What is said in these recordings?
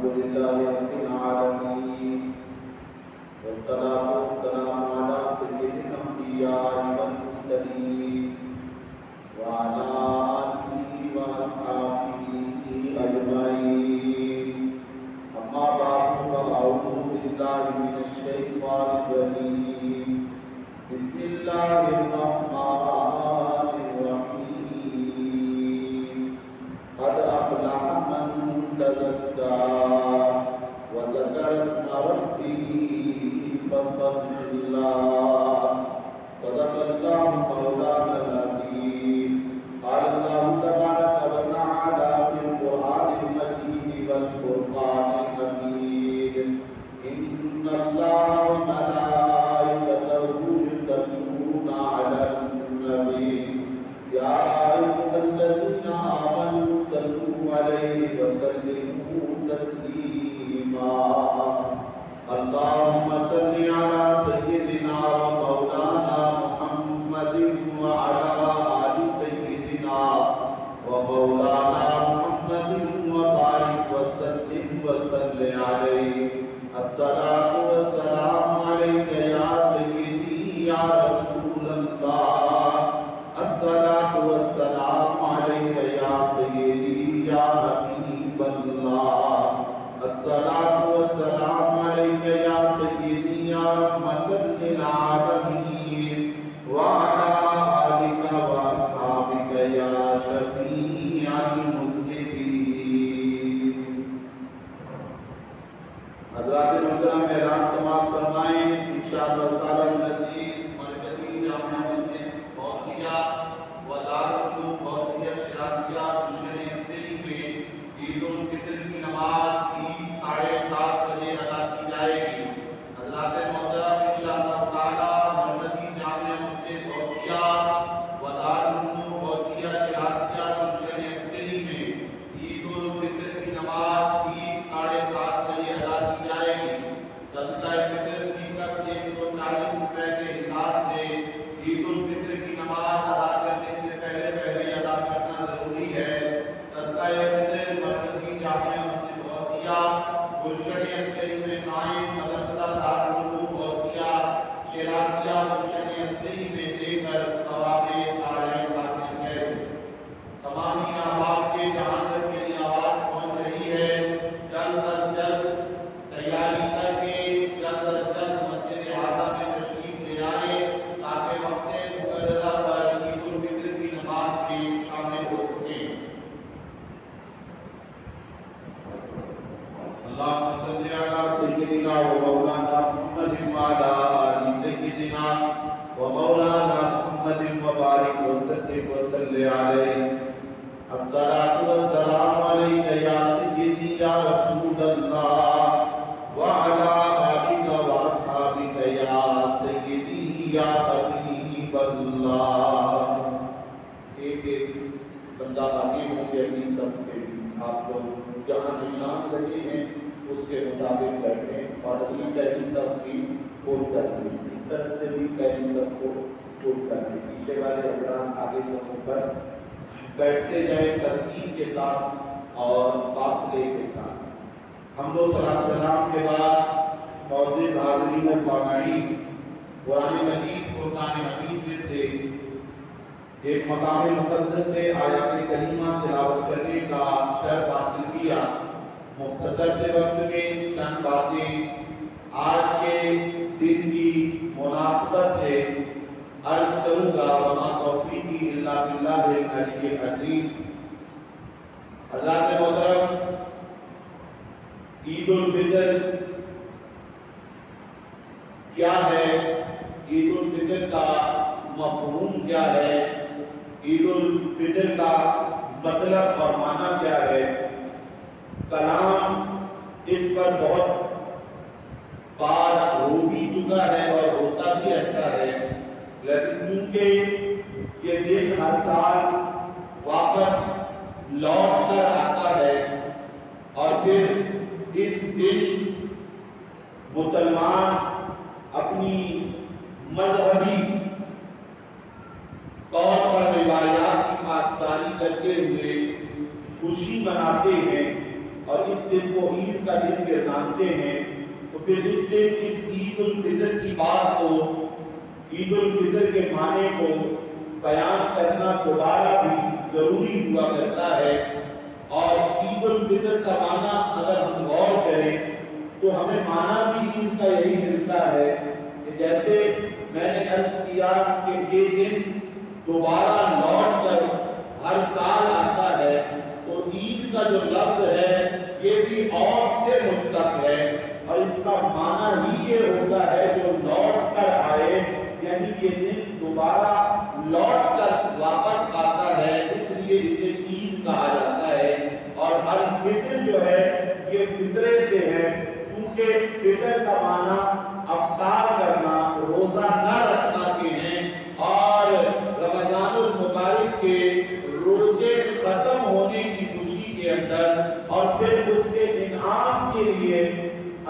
الحمد لله رب العالمين والصلاة والسلام على سيد الأنبياء والمرسلين وعلى آله وأصحابه أجمعين أما بعد فأعوذ بالله من الشيطان الرجيم بسم الله الرحمن الرحيم قد أفلح من تزكى وذكر اسم ربه فصلى صدق الله مولانا العظيم قال الله تبارك وتعالى في القرآن المجيد والفرقان الحميد إن الله وملائكته يصلون على النبي يا أيها الذين آمنوا صلوا عليه وسلموا تسليما اللهم صل على سيدنا ومولانا محمد وعلى آل سيدنا ومولانا محمد وبارك وسلم عليه الصلاة والسلام عليك يا سيدي يا رسول الله الصلاة والسلام عليك يا سيدي يا حبيب الله الصلاة والسلام عليك يا سيدي يا رحمة للعالمين وعلى آلك وأصحابك يا شفيع المذنبين حضرات محترم اعلان سماعت فرمائیں انشاءاللہ تعالی العزیز مرکزی جامعہ مسجد غوثیہ و دارالعلوم غوثیہ شیرازیہ مشن اسکول میں عید الفطر کی نماز ٹھیک 7:30 بجے ادا کی جائے گی۔ حضرات محترم انشاءاللہ تعالی مرکزی جامعہ مسجد غوثیہ و دارالعلوم غوثیہ شیرازیہ مشن اسکول میں عید الفطر کی نماز ٹھیک 7:30 بجے ادا کی جائے گی۔ صدقہ فطر فی کس 140 روپے کے حساب سے عید الفطر کی نماز ادا کرنے سے پہلے ادا کرنا ضروری ہے۔ صدقہ فطر مرکزی جامعہ مسجد غوثیہ گلشن اسکول میں قائم مدرسہ دارالعلوم غوثیہ شیرازیہ گلشن اسکول میں دے کر ثواب قائم حاصل کریں۔ تمام ہی احباب سے جہاں تک میری آواز پہنچ رہی ہے جلد از جلد تیاری کر کے جلد از جلد مسجد اعظم میں تشریف لے آئیں تاکہ وقت مقررہ پر عید الفطر کی نماز میں شامل ہو سکیں۔ اللہم صلی علی سیدنا و مولانا محمد وعلی آل سیدنا و مولانا محمد وبارک وسلم علیہ الصلاة والسلام علیک یا سیدی یا رسول اللہ وعلی آلک واصحابک یا سیدی یا حبیب اللہ۔ ایک بندہ آگے ہوں گے اگلی صف کے آپ لوگ جہاں نشان لگے ہیں اس کے مطابق بیٹھیں اور اگلی پہلی صف کی پول کر دیں، اس طرف سے بھی پہلی صف کو پول کر دیں، پیچھے والے حضرات آگے صفوں پر بیٹھتے جائیں ترتیب کے ساتھ اور فاصلے کے ساتھ۔ حمد و سلام کے بعد معزز حاضرین و سامعین قرآن مجید فرقان حمید میں سے ایک مقام مقدس سے آیات کریمہ تلاوت کرنے کا شرف حاصل کیا۔ مختصر سے وقت میں چند باتیں آج کے دن کی مناسبت سے عرض کروں گا۔ وما توفیقی الا باللہ العلی العظیم۔ حضرات محترم، عید الفطر کیا ہے؟ عید الفطر کا مفہوم کیا ہے؟ عید الفطر کا مطلب اور معنی کیا ہے؟ کلام اس پر بہت بار ہو بھی چکا ہے اور ہوتا بھی رہتا ہے، لیکن چونکہ یہ دن ہر سال واپس لوٹ کر آتا ہے اور پھر اس دن مسلمان اپنی مذہبی طور پر روایات کی پاسداری کرتے ہوئے خوشی مناتے ہیں، اور اس دن کو عید کا دن کے مانتے ہیں، تو پھر اس دن اس عید الفطر کی بات کو، عید الفطر کے معنی کو بیان کرنا دوبارہ بھی ضروری ہوا کرتا ہے۔ اور عید الفطر کا معنی اگر ہم غور کریں تو ہمیں معنی بھی عید کا یہی ملتا ہے کہ جیسے میں نے عرض کیا کہ یہ دن دوبارہ لوٹ کر ہر سال آتا ہے، تو عید کا جو لفظ ہے یہ بھی اور سے مشتق ہے، اور اس کا معنی ہی یہ ہوتا ہے جو لوٹ کر آئے، یعنی یہ دن دوبارہ لوٹ کر واپس آتا ہے، اس لیے اسے عید کہا جاتا ہے۔ اور الفطر جو ہے یہ فطرے سے ہے، چونکہ فطر کا معنی افطار کرنا، روزہ نہ رکھنا کے ہیں، اور رمضان المبارک کے روزے ختم ہونے کی خوشی کے اندر اور پھر اس کے انعام کے لیے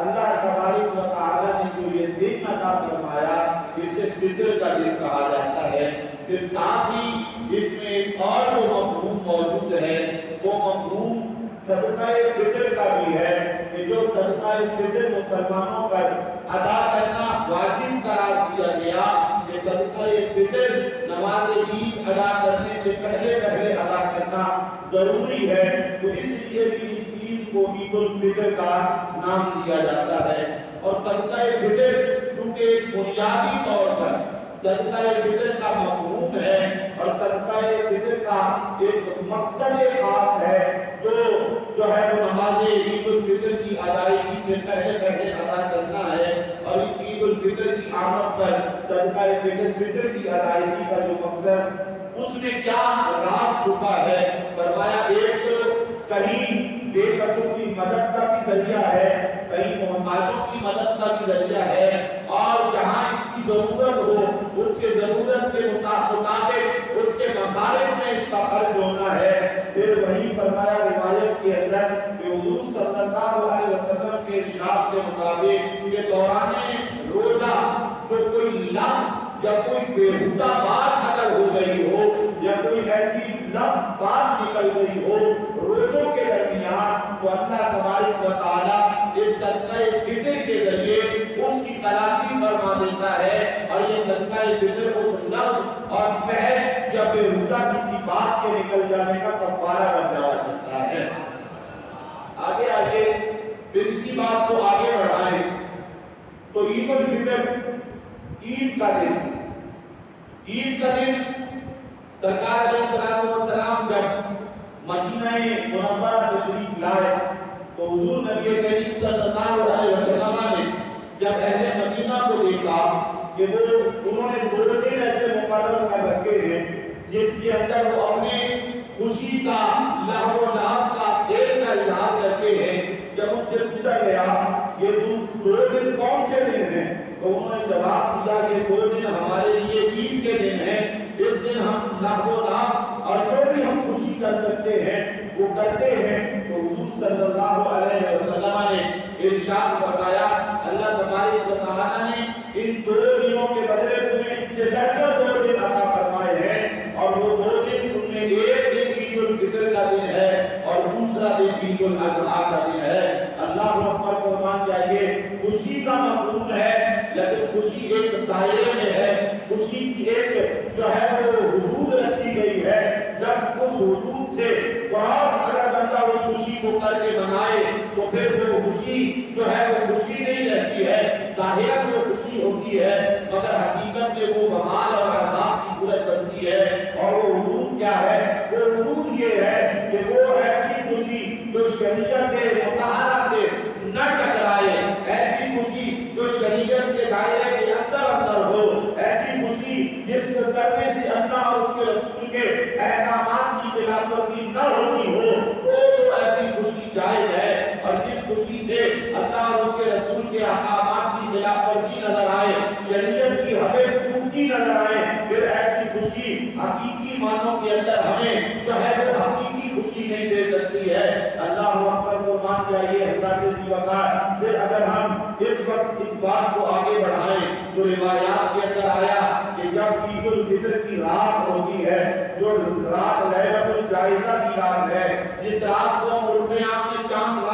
اللہ تبارک و تعالیٰ نے جو یہ دن عطا فرمایا، اسے فطر کا دن کہا جاتا ہے۔ پھر ساتھ ہی اس میں ایک اور جو مفہوم موجود ہے وہ مفہوم صدقہ فطر کا بھی ہے، کہ جو صدقہ فطر مسلمانوں پر ادا کرنا واجب قرار دیا گیا، کہ صدقہ فطر نماز عید ادا کرنے سے پہلے ادا کرنا ضروری ہے، تو اس لیے بھی اس عید کو عید الفطر کا نام دیا جاتا ہے۔ اور صدقہ فطر کیونکہ بنیادی طور پر صدقہ فطر کا مفہوم ہے اور صدقہ فطر کا ایک مقصد خاص ہے جو ہے وہ نماز عید الفطر کی ادائیگی سے پہلے ادا کرنا ہے، اور اس عید الفطر کی آمد پر صدقہ فطر کی ادائیگی کا جو مقصد، اس میں کیا راز چھپا ہے؟ فرمایا ایک کہیں بے قصور کی مدد کا بھی ذریعہ ہے، کہیں محتاجوں کی مدد کا بھی ذریعہ ہے، اور جہاں اس کی ضرورت ہو اس کے ضرورت کے مطابق اس کے مصارف میں اس کا خرچ ہونا ہے۔ پھر وہی فرمایا روایت کے اندر کہ حضور صلی اللہ علیہ وسلم کے ارشاد کے مطابق کہ دوران روزہ جو کوئی لغو یا کوئی بےہودہ بات اگر ہو گئی ہو یا کوئی ایسی لغو بات نکل گئی ہو روزوں کے درمیان، تو اللہ تبارک و تعالیٰ اس صدقہ فطر کے ذریعے اس کی تلافی فرما دیتا ہے، اور یہ صدقہ فطر اس لغو اور فحش یا بےہودہ کسی بات کے نکل جانے کا کفارہ بن جایا کرتا ہے۔ آگے پھر اسی بات کو آگے بڑھائیں تو عید الفطر، عید کا دن سرکار علیہ الصلوۃ والسلام جب مدینہ منورہ تشریف لائے تو حضور نبی کریم صلی اللہ علیہ وسلم نے جب اہل مدینہ کو دیکھا کہ انہوں نے 2 دن ایسے مقرر کر رکھے ہیں جس کے اندر وہ اپنے خوشی کا، لہو و لعب کا، کھیل کا اظہار کرتے ہیں، جب ان سے پوچھا گیا یہ 2 دن کون سے دن ہیں، تو انہوں نے جواب دیا کہ 2 دن ہمارے لیے عید کے دن ہیں، اس دن ہم لہو و لعب اور جو بھی ہم خوشی کر سکتے ہیں وہ کرتے ہیں۔ تو حضور صلی اللہ علیہ وسلم نے ارشاد فرمایا، اللہ تبارک و تعالیٰ نے ان 2 دنوں کے بدلے تمہیں اس سے بڑھ کر 2 دن عطا فرمائے ہیں، اور وہ 2 دن تم میں ایک دن عید الفطر کا دن ہے اور دوسرا دن عید الاضحیٰ کا دن ہے۔ اللہ اکبر فرمان چاہیے، خوشی کا مفہوم ہے لیکن خوشی ایک دائرے میں ہے، خوشی کی ایک جو ہے وہ حدود رکھی گئی ہے، جب اس حدود سے کراس اگر بندہ اس خوشی کو کر کے منائے تو پھر وہ خوشی جو ہے وہ خوشی نہیں رہتی ہے، ظاہر میں خوشی ہوتی ہے مگر حقیقت میں وہ وبال اور عذاب کی صورت بنتی ہے۔ اور وہ حدود کیا ہے؟ وہ حدود یہ ہے کہ وہ ایسی خوشی جو شریعت مطہرہ سے نہ ٹکرائے، ایسی خوشی جو شریعت کے دائرے کے اندر ہو، ایسی خوشی جس کو کرنے سے اللہ اور اس کے رسول کے احکامات کی خلاف ورزی نہ ہوتی ہو، تو ایسی خوشی جائز ہے۔ اور جس خوشی سے اللہ اور اس کے رسول کے احکامات کی خلاف ورزی نظر آئے، شریعت کی حدیں ٹوٹتی نظر آئے، پھر ایسی خوشی حقیقی معنوں کے اندر ہمیں جو ہے وہ حقیقی خوشی نہیں دے سکتی ہے۔ اللہ اکبر کو مان جائیے حضرات کی وقار۔ پھر اگر ہم اس وقت اس بات کو آگے بڑھائیں جو روایات کے اندر آیا کہ جب عید الفطر کی رات ہوتی ہے، جو رات لیلۃ الجائزہ کی رات ہے، جس رات کو عرف عام میں چاند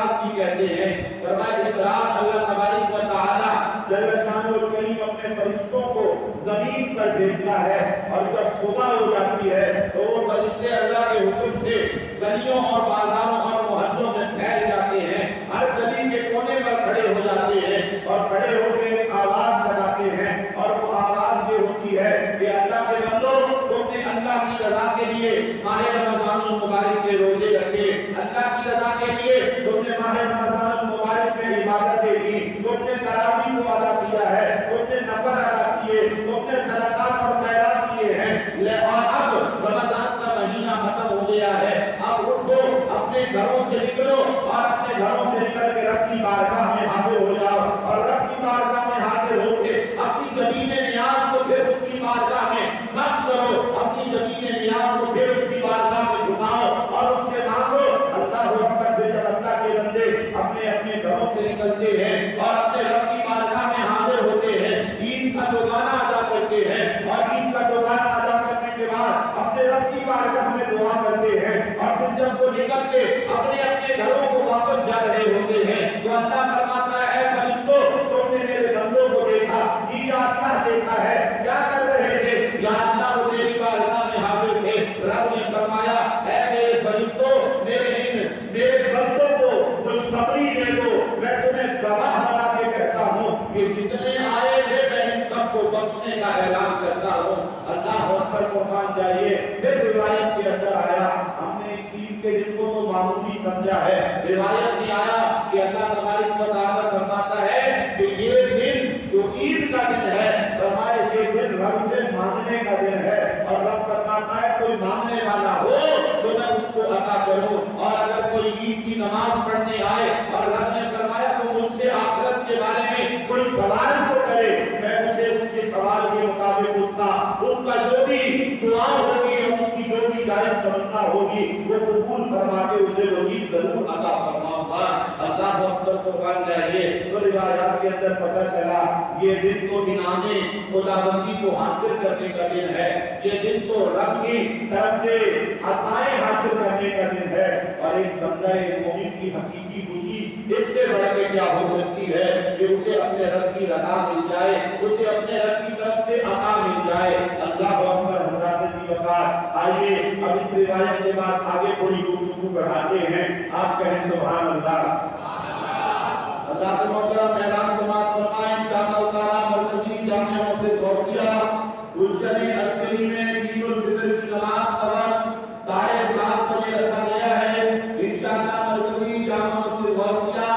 رہتے ہیں. فرمایا اس رات اللہ تبارک و تعالی جل شانہ الکریم اپنے فرشتوں کو زمین پر بھیجتا ہے اور جب صبح ہو جاتی ہے تو وہ فرشتے اللہ کے حکم سے گلیوں اور بازاروں اور محلوں میں پھیل جاتے ہیں. ہر گلی کے کونے پر کھڑے ہو جاتے ہیں اور کھڑے ہو کے آواز لگاتے ہیں اور وہ آواز یہ ہوتی ہے کہ اللہ کے بندو تم نے اللہ کی رضا کے لیے ماہ رمضان المبارک کے روزے رکھے, اللہ کی رضا کے لیے تم نے ماہ رمضان المبارک میں عبادتیں کی, تم نے تراویح کو ادا کیا ہے, تم نے نفل ادا کیے, تم نے صدقات اور خیرات کیے ہیں. اور اب رمضان کا مہینہ ختم ہو گیا ہے, اب اٹھو اپنے گھروں سے نکلو اور اپنے گھروں سے نکل کے رب کی بارگاہ میں حاضر ہو جاؤ اور رب کی بارگاہ میں حاضر ہو کے اپنی زمین نیاز کو پھر اس کی بارگاہ میں ختم کرو, اپنی زمین نیاز کو پھر اس کی بارگاہ میں جھکاؤ اور اس سے مانگو. اللہ اکبر. جب اللہ کے بندے اپنے اپنے گھروں سے نکلتے ہیں اور اپنے رب کی بارگاہ میں حاضر ہوتے ہیں, عید کا دعانہ ادا کرتے ہیں اور عید کا دعانہ ادا کرنے کے بعد اپنے رب کی بارگاہ میں دعا کرتے ہیں اور پھر جب وہ نکل کے اپنے اپنے گھروں کو واپس جا رہے ہوتے ہیں تو اللہ فرماتا ہے اے فرشتوں تم نے میرے بندوں کو دیکھا, یا اللہ دیکھا ہے, کیا کر رہے تھے؟ یا اللہ وہ تیری بارگاہ میں حاضر تھے. رب نے فرمایا اے میرے فرشتوں میرے بندوں کو خوشخبری دے دو, میں تمہیں گواہ بنا کے کہتا ہوں کہ جتنے آئے تھے میں ان سب کو بخشنے کا اعلان کرتا ہوں. اللہ اکبر قربان جائیے. پھر روایت کے اندر آیا, ہم نے اس عید کے دن کو تو معمولی سمجھا ہے, روایت میں آیا کہ اللہ تبارک و تعالیٰ فرماتا ہے کہ یہ دن جو عید کا دن ہے, فرمایا یہ دن رب سے مانگنے کا دن ہے اور رب فرماتا ہے کوئی مانگنے والا ہو تو میں اس کو عطا کروں. اور اگر کوئی عید کی نماز پڑھنے آئے اور رب نے فرمایا تو مجھ سے آخرت کے بارے میں کوئی سوال تو کرے, میں اسے اس کے سوال کے مطابق اس کا جو بھی دعا ہوگی اور اس کی جو بھی جائز تمنا ہوگی وہ قبول فرما کے اسے وہی ضرور عطا فرماؤں گا. اللہ اکبر قربان جائیے. تو روایات کے اندر پتہ چلا یہ دن تو انعام خداوندی کو حاصل کرنے کا دن ہے, یہ دن تو رب کی طرف سے عطائیں حاصل کرنے کا دن ہے. اور ایک بندہ مومن کی حقیقی خوشی اس سے بڑھ کے کیا ہو سکتی ہے کہ اسے اپنے رب کی رضا مل جائے, اسے اپنے رب کی طرف سے عطا مل جائے. اللہ اکبر. حضرات کی وقار. آئیے اب اس روایت کے بعد آگے تھوڑی گفتگو بڑھاتے ہیں. آپ کہیں سبحان اللہ. اللہ کے محترم اعلان سماعت فرمائیں انشاءاللہ تعالی مرکزی جامعہ مسجد غوثیہ گلشن عسکری میں عید الفطر کی نماز کا وقت 7:30 بجے رکھا گیا ہے. انشاءاللہ مرکزی جامعہ مسجد غوثیہ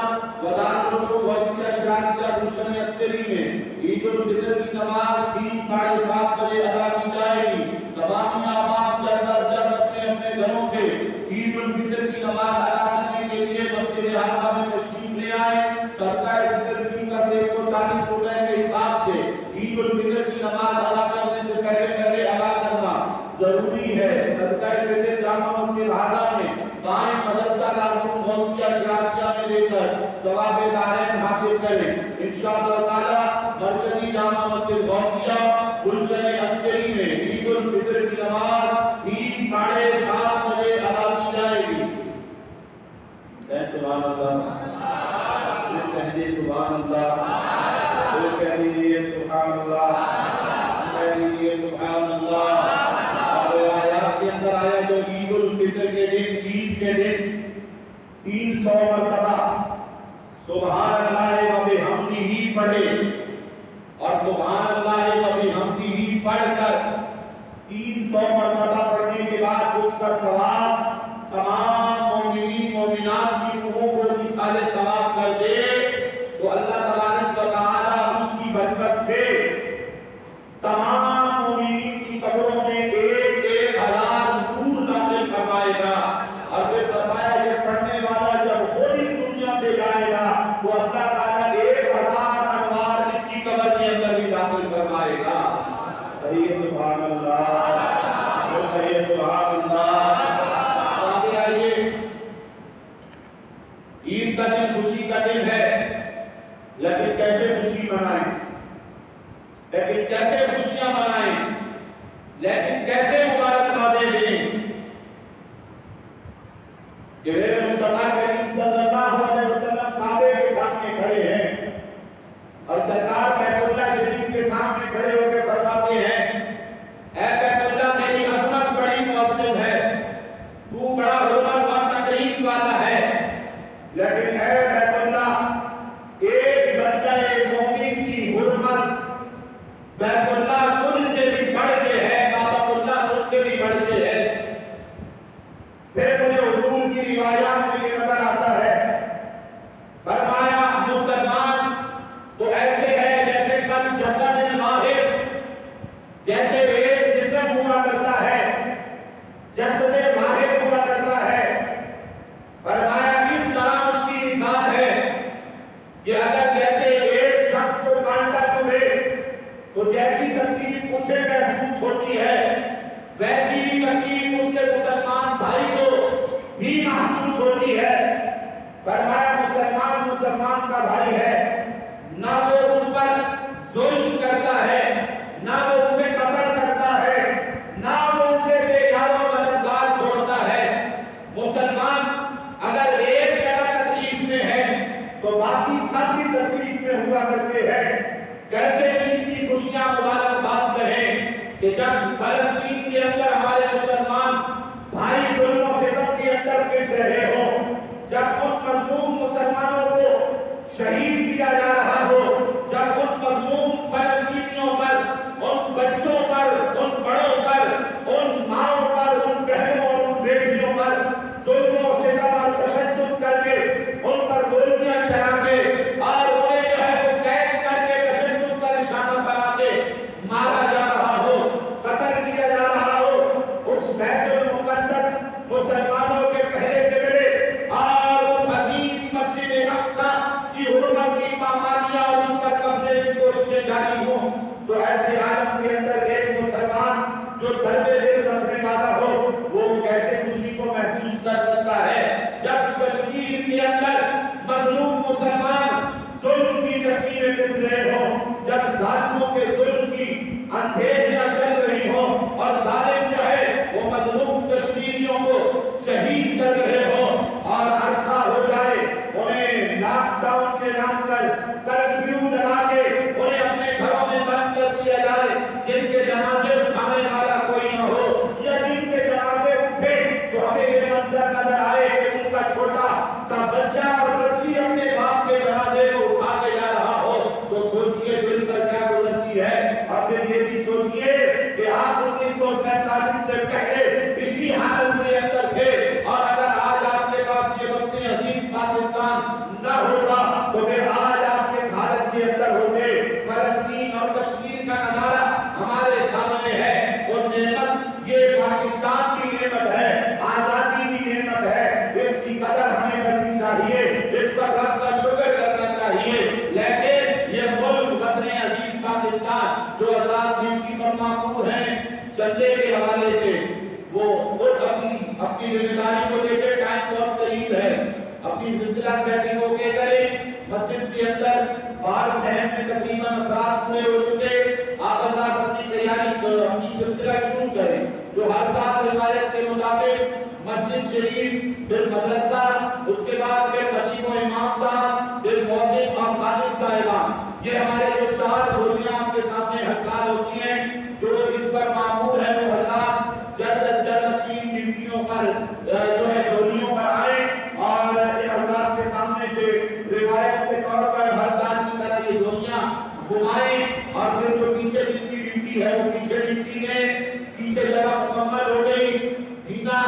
ودارالعلوم غوثیہ شرازیہ گلشن عسکری میں عید الفطر کی نماز ٹھیک 7:30 بجے ادا کی جائے گی. تمام آباد جلد اپنے اپنے گھروں سے عید الفطر کی نماز ادا کرنے کے لیے مسجد اعظم میں تشریف لے آئے. صدقہ فطر فی کا 140 روپے کے حساب سے عید الفطر کی نماز ادا کرنے سے پہلے ادا کرنا ضروری ہے. صدقہ فطر جامع مسجد اعظم میں قائم مدرسہ دارالعلوم غوثیہ شرازیہ میں لے کر ثواب دارین حاصل کریں. انشاءاللہ تعالی مرکزی جامع مسجد غوثیہ گلشن عسکری میں عید الفطر کی نماز ٹھیک 7:30 بجے ادا کی جائے گی. سبحان اللہ. کہیے سبحان اللہ. کہیے سبحان اللہ. کہیے سبحان اللہ. آیات کے اندر آیا جو عید الفطر کے دن, عید کے دن 300 مرتبہ سبحان اللہ و بحمدہ پڑھے اور سبحان اللہ و بحمدہ پڑھ کر 300 مرتبہ پڑھنے کے بعد اس کا ثواب تمام مومنین مومنات کی روحوں کو مثال ثواب کر دے تو اللہ تبارک و تعالی اس کی برکت سے تمام مومنین کی قبروں میں 1,000 نور داخل فرمائے گا. اور پھر فرمایا یہ پڑھنے والا جب خود اس دنیا سے جائے گا تو اللہ تعالی 1,000 انوار اس کی قبر کے اندر بھی داخل فرمائے گا. کہیے سبحان اللہ. کہیے سبحان اللہ. آگے آئیے. عید کا دن خوشی کا دن ہے, لیکن کیسے خوشی منائیں, لیکن کیسے خوشیاں منائیں, لیکن کیسے مبارکبادیں دیں. کہ میرے مصطفیٰ کریم صلی اللہ علیہ وسلم لیکن اے بیت اللہ، ایک بندہ مومن کی حرمت بیت اللہ تجھ سے بھی بڑھ کے ہے، کعبۃ اللہ تجھ سے بھی بڑھ کے ہے۔ پھر مجھے حضور کی روایات میں یہ نظر آتا ہے، فرمایا مسلمان تو ایسے ہے جیسے کل جسد واحد، جیسے ایک جسم ہوا کرتا ہے، جسد واحد ہوا کرتا ہے۔ فرمایا کس طرح اس کی مثال ہے کہ اگر جیسے ایک شخص کو کانٹا چبھے تو جیسی تکلیف اسے محسوس ہوتی ہے، ویسی ہی تکلیف اس کے مسلمان بھائی کو بھی محسوس ہوتی ہے۔ فرمایا مسلمان مسلمان کا بھائی ہے، نہ وہ اس پر ظلم کرتا ہے، نہ وہ اسے قتل کرتا ہے، نہ وہ اسے بے یار و مددگار چھوڑتا ہے۔ مسلمان اگر ایک جگہ تکلیف میں ہے تو باقی سب بھی تکلیف میں ہوا کرتے ہیں۔ کیسے ان کی خوشیاں مبارکباد کہیں کہ جب فلسطین کے اندر ہمارے مسلمان بھائی ظلم و ستم کے اندر پس رہے ہوں، جب ان مظلوم مسلمانوں کو شہید کیا جا رہا ہو، جب ان مظلوم فلسطینیوں پر، ان بچوں پر، ان بڑوں پر، ان ماؤں پر، ان بہنوں اور ان بیٹیوں پر ظلم و ستم اور تشدد کر کے، ان پر گولیاں چلا کے اور انہیں جو ہے وہ قید کر کے تشدد کا نشانہ بنا کے مارا جا رہا ہو، قتل کیا جا رہا ہو، اس بیت المقدس مسلمانوں کے پہلے قبلے اور اس عظیم مسجد اقصیٰ کی حرمت کی پامالیاں اور اس پر قبضے کی کوششیں جاری ہوں، تو ایسے عالم کے اندر ایک مسلمان جو درد دل رکھنے والا ہو وہ کیسے خوشی کو محسوس کر سکتا ہے؟ جب کشمیر کے اندر مظلوم مسلمان ظلم کی چکی میں پس رہے ہوں، جب ظالموں کے ظلم کی اندھیریاں چل رہی ہوں اور ظالم جو ہے وہ مظلوم کشمیریوں کو شہید کر رہے ہوں اور عرصہ ہو جائے انہیں لاک ڈاؤن کے نام پر کرفیو لگا کے انہیں اپنے گھروں میں بند کر دیا جائے، جن کے جنازے اٹھانے والا کوئی نہ ہو، یا جن کے جنازے اٹھے تو ہمیں یہ منظر نظر آئے کہ ان کا چھوٹا سا بچہ اور بچی اپنے باپ کے جنازے کو اٹھا کے جا رہا ہو، تو سوچئے دل پر کیا گزرتی ہے۔ اور پھر یہ بھی سوچئے کہ آپ 1947 سے پہلے اسی حالت میں اندر تھے، اور اگر آج آپ کے پاس یہ وطن عزیز پاکستان نہ ہوتا تو پھر آج آپ کس حالت کے اندر ہوتے۔ فلسطین اور کشمیر کا نظارہ ہمارے سامنے ہے، وہ نعمت یہ پاکستان کی نعمت ہے، آزادی کی نعمت ہے، اس کی قدر ہمیں کرنی چاہیے، اس پر رب کا شکر کرنا چاہیے۔ لیکن یہ ملک وطن عزیز پاکستان جو آزاد ڈیوٹی پر معمور ہیں چندے کے حوالے سے، وہ خود اپنی ذمہ داری کو دیکھے، ٹائم بہت قریب ہے، اپنی سلسلہ سیٹنگ کو کے کریں۔ مسجد کے اندر بار صحن میں تقریباً افراد پورے ہو چکے، آپ اللہ اپنی تیاری اپنی سلسلہ شروع کریں، جو ہر سال روایت کے مطابق مسجد شریف، پھر مدرسہ، اس کے بعد پھر خطیب و امام صاحب، پھر مؤذن اور خادم صاحبان، یہ ہمارے جو 4 دھوریاں آپ کے سامنے ہر سال ہوتی ہیں، جو اس پر معمول ہے وہ حضرات جلد از جلد اپنی ڈیوٹیوں پر جو ہے جولیوں پر آئیں اور ان حضرات کے سامنے سے روایت کے طور پر ہر سال کی طرح یہ دھوریاں گھمائیں، اور پھر جو پیچھے جن کی ڈیوٹی ہے وہ پیچھے ڈیوٹی میں پیچھے جگہ مکمل ہو گئی، زینہ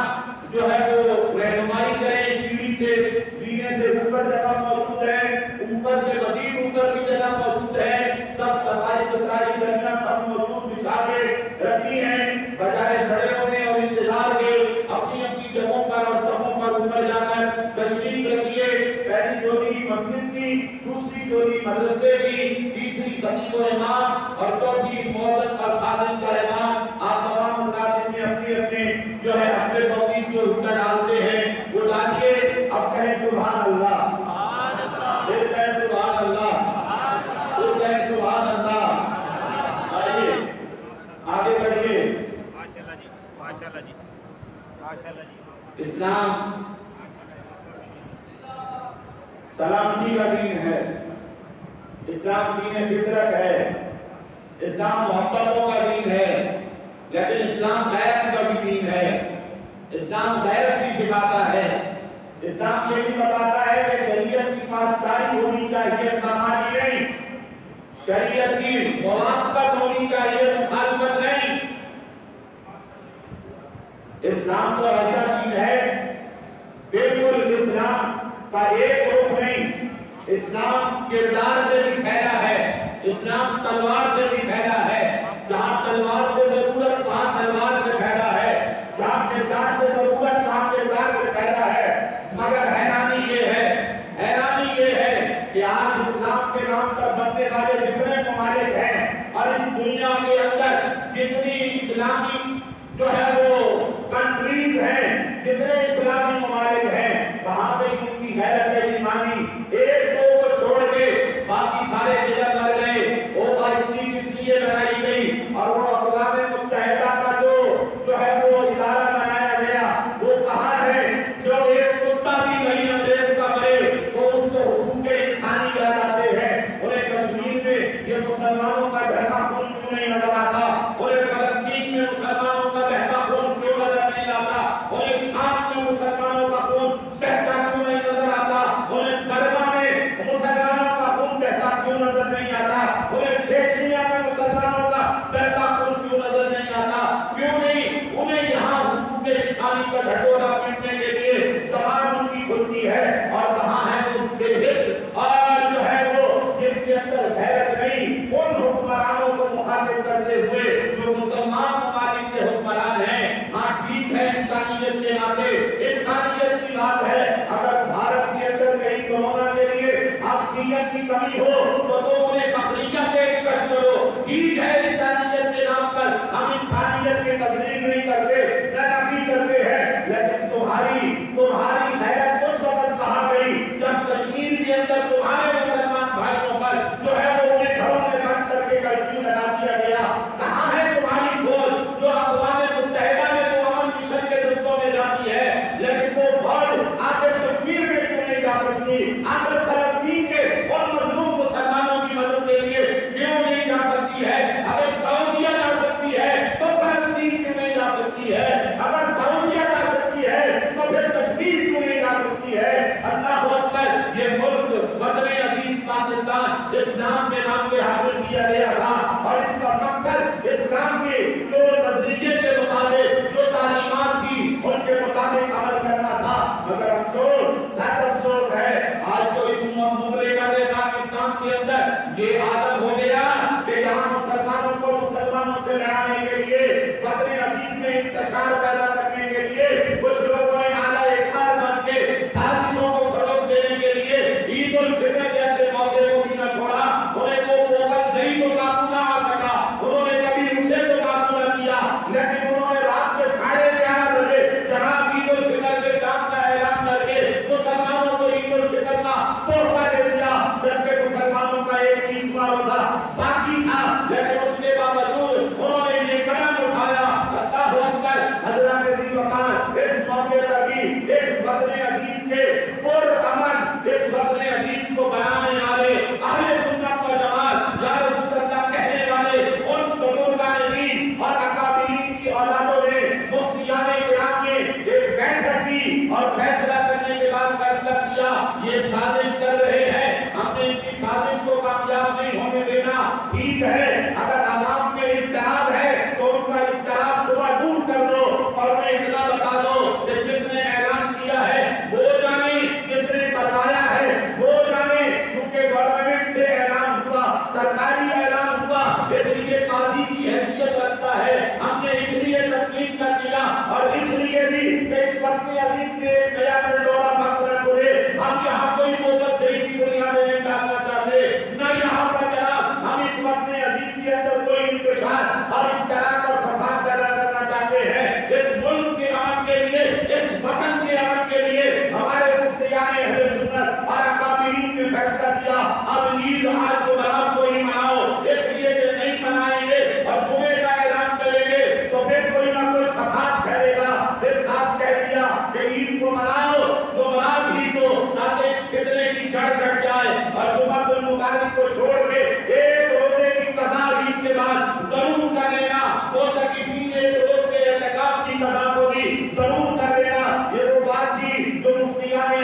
جو ہے وہ رہنمائی کریں، سیڑھی سے زینے سے اوپر جگہ موجود ہے، اوپر سے مزید اوپر کی جگہ موجود ہے، سب صفائی ستھرائی کرنا سب موجود بچھا کے رکھی ہیں، بجائے کھڑے ہونے اور انتظار کے اپنی اپنی جگہوں پر اور صفوں پر اوپر جا کر تشریف رکھیے۔ پہلی ڈولی مسجد کی، دوسری ڈولی مدرسے کی، تیسری خطیب و امام اور چوتھی مؤذن اور خادم صاحبان، آپ تمام حضرات میں اپنے اپنے جو ہے حسب توفیق جو حصہ ڈالتے ہیں وہ ڈالیے۔ اب کہیں سبحان اللہ، پھر کہیں سبحان اللہ، پھر کہیں سبحان اللہ۔ آئیے آگے بڑھیے۔ ماشاءاللہ جی، ماشاءاللہ جی، ماشاءاللہ جی۔ اسلام سلامتی کا دین ہے، اسلام دین فطرت ہے، اسلام محبتوں کا دین ہے، لیکن اسلام غیرت کا بھی دین ہے، اسلام غیرت بھی سکھاتا ہے، اسلام یہ بھی بتاتا ہے کہ شریعت کی پاسداری ہونی چاہیے، نامانی نہیں، شریعت کی موافقت ہونی چاہیے، مخالفت نہیں۔ اسلام تو ایسا دین ہے، بالکل اسلام کا ایک رخ نہیں، اسلام کردار سے بھی پھیلا ہے، اسلام تلوار سے بھی پھیلا ہے، جہاں تلوار سے ضرورت وہاں تلوار سے پھیلا ہے، جہاں کردار سے ضرورت وہاں کردار سے پھیلا ہے۔ مگر حیرانی یہ ہے کہ آج اسلام کے نام پر بننے والے جتنے ممالک ہیں اور اس دنیا کے اندر جتنی اسلامی جو ہے وہ کنٹریز ہیں، جتنے اسلامی ممالک ہیں، وہاں پہ ان کی غیرت ایمانی ایک دو کو چھوڑ کے باقی سارے جگہ مر گئے۔ OIC کس لیے بنائی گئی اور وہ اقوام متحدہ کا جو ہے وہ ادارہ بنایا گیا، وہ کہاں ہے؟ جو ایک کتا بھی کہیں انگریز کا مرے تو اس کو حقوق انسانی یاد آتے ہیں۔ انہیں کشمیر میں یہ مسلمانوں کا بہتا خون کیوں نہیں نظر آتا؟ انہیں فلسطین میں مسلمانوں کا بہتا خون کیوں نظر نہیں آتا؟ انہیں شام میں مسلمانوں کا خون بہتا کیوں نہیں نظر آتا؟ انہیں برما میں مسلمانوں کا خون بہتا کیوں نظر نہیں آتا؟ انہیں چیچنیا میں مسلمانوں کا بہتا خون کیوں نظر نہیں آتا؟ کیوں نہیں؟ انہیں یہاں حقوق انسانی کا ڈھٹولا پیٹنے کے لیے زبان ان کی کھلتی ہے، اور کہاں ہے وہ بے حس اور جو ہے وہ جن کے اندر غیرت نہیں، ان حکمرانوں کو مخاطب کرتے ہوئے جو مسلمان ممالک کے حکمران ہیں۔ ہاں ٹھیک ہے، انسانیت کے ناطے انسانیت کی بات ہے، اگر بھارت کے اندر کہیں کورونا کے لیے آکسیجن کی کمی ہو تو تم انہیں فقریہ پیشکش کرو، ٹھیک ہے، انسانیت کے نام پر ہم انسانیت کی تسلیم نہیں کرتے، نہ نفی کرتے ہیں، لیکن تمہاری غیرت اس وقت کہاں گئی جب کشمیر کے اندر تمہارے مسلمان بھائیوں پر جو ہے وہ انہیں گھروں میں بند کر کے کرفیو لگا دیا گیا؟ کہاں ہے تمہاری فوج جو اقوام متحدہ میں تو امن مشن کے دستوں میں جاتی ہے، لیکن وہ فوج آخر کشمیر میں کیوں نہیں جا سکتی؟ آخر فلسطین کے ان مظلوم مسلمانوں کی مدد کے لیے کیوں نہیں جا سکتی ہے؟ اگر سعودیہ جا سکتی ہے تو فلسطین کیوں نہیں جا سکتی ہے؟ اگر سعودیہ جا سکتی ہے تو پھر کشمیر کیوں نہیں جا سکتی ہے؟ اللہ اکبر، یہ ملک وطن عزیز پاکستان اسلام کے نام پہ حاصل کیا گیا تھا، اور اس کا مقصد اسلام کے جو نظریے کے مطابق جو تعلیمات تھی ان کے مطابق عمل کرنا تھا۔ مگر افسوس، سخت افسوس ہے، آج تو اس مملکت پاکستان کے اندر یہ عادت ہو گیا کہ جہاں مسلمانوں کو مسلمانوں سے لڑانے کے لیے، وطن عزیز میں انتشار پیدا کرنے کے لیے کچھ لوگوں نے اعلیٰ کار بن کے سازشوں کو فروغ دینے کے لیے عید الفطر جیسے موقع کو بھی نہ چھوڑا۔ انہیں وہ پوگل صحیح تو قابو نہ آ سکا، انہوں نے کبھی اسے تو قابو نہ کیا، لیکن انہوں نے رات کے 11:30 بجے جہاں عید الفطر کے چاند کا اعلان کر کے مسلمانوں کو عید الفطر کا تحفہ دے دیا، جبکہ مسلمانوں کا ایک 30واں روزہ باقی تھا، لیکن اس کے باوجود انہوں نے یہ قدم اٹھایا۔ اللہ اکبر، حضرات عزیز وقار، اس موقع پر بھی اس وطن عزیز کے پرامن، اس وطن عزیز کو بنانے والے اہل سنت و جماعت یا رسول اللہ کہنے والے ان بزرگان دین اور اکابرین کی اولادوں نے مفتیان کرام نے ایک بیٹھک کی اور فیصلہ کرنے کے بعد فیصلہ کیا یہ سازش کر رہے ہیں، ہم نے ان کی سازش کو کامیاب نہیں ہونے دینا۔ ٹھیک ہے، اگر عوام میں اضطراب ہے تو ان کا اضطراب صبح دور کر دو، اور انہیں اتنا بتا دو کہ جس نے اعلان کیا ہے وہ جانے، جس نے کروایا ہے وہ جانے، کیونکہ گورنمنٹ سے اعلان ہوا، سرکاری اعلان ہوا، اس لیے قاضی کی حیثیت رکھتا ہے، ہم نے اس لیے تسلیم کر دیا، اور اس لیے بھی کہ اس وقت عزیز کے نیا ڈورا بخش نہ کرے، ہم یہاں کوئی بوتل صحیح کی بنیادیں نہیں ڈالنا چاہتے، نہ یہاں پر جناب ہم اس وقت عزیز کے اندر کوئی انتشار اور اختلاف اور فساد پیدا کرنا چاہتے ہیں۔ اس ملک کے امن کے لیے، اس وطن کے امن کے لیے ہمارے مفتیان اہل سنت اور اکابرین نے فیصلہ کیا اب عید آج جمعرات کو ہی مناؤ، اس لیے کہ نہیں منائیں گے اور جمعے کا اعلان کریں گے تو پھر کوئی نہ کوئی فساد پھیلے گا۔ پھر ساتھ کہہ دیا کہ عید کو مناؤ جمعرات ہی کو، تاکہ اس فتنے کی جڑ کٹ جائے، اور جمعہ المبارک کو چھوڑ کے ایک روزے کی قضا عید کے بعد ضرور کر لینا، وہ تکفین ایک روز کے اعتکاف کی قضا کو بھی ضرور کر لینا۔ یہ وہ بات تھی جو مفتیان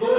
2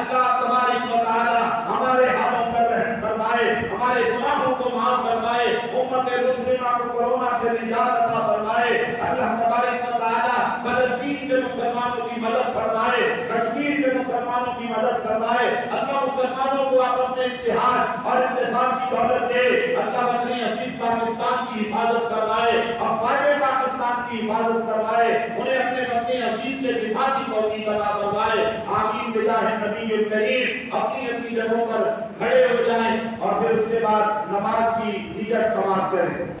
اللہ تبارک و تعالی ہمارے حالوں پر رحم فرمائے، ہمارے گناہوں کو معاف فرمائے، امت مسلمہ کو کورونا سے نجات عطا فرمائے۔ اللہ تبارک و تعالی فلسطین کے مسلمانوں کی مدد فرمائے، کشمیر کے مسلمانوں کی مدد فرمائے۔ اللہ مسلمانوں کو آپس میں اتحاد اور اتفاق کی دولت دے۔ اللہ اپنے عزیز پاکستان کی حفاظت فرمائے، افواج پاکستان کی حفاظت فرمائے، انہیں اپنے وطن عزیز کے دفاع کی توفیق عطا فرمائے۔ آمین بجاہ نبی کریم۔ اپنی اپنی جگہوں پر کھڑے ہو جائیں اور پھر اس کے بعد نماز کی دیگر سماعت کریں۔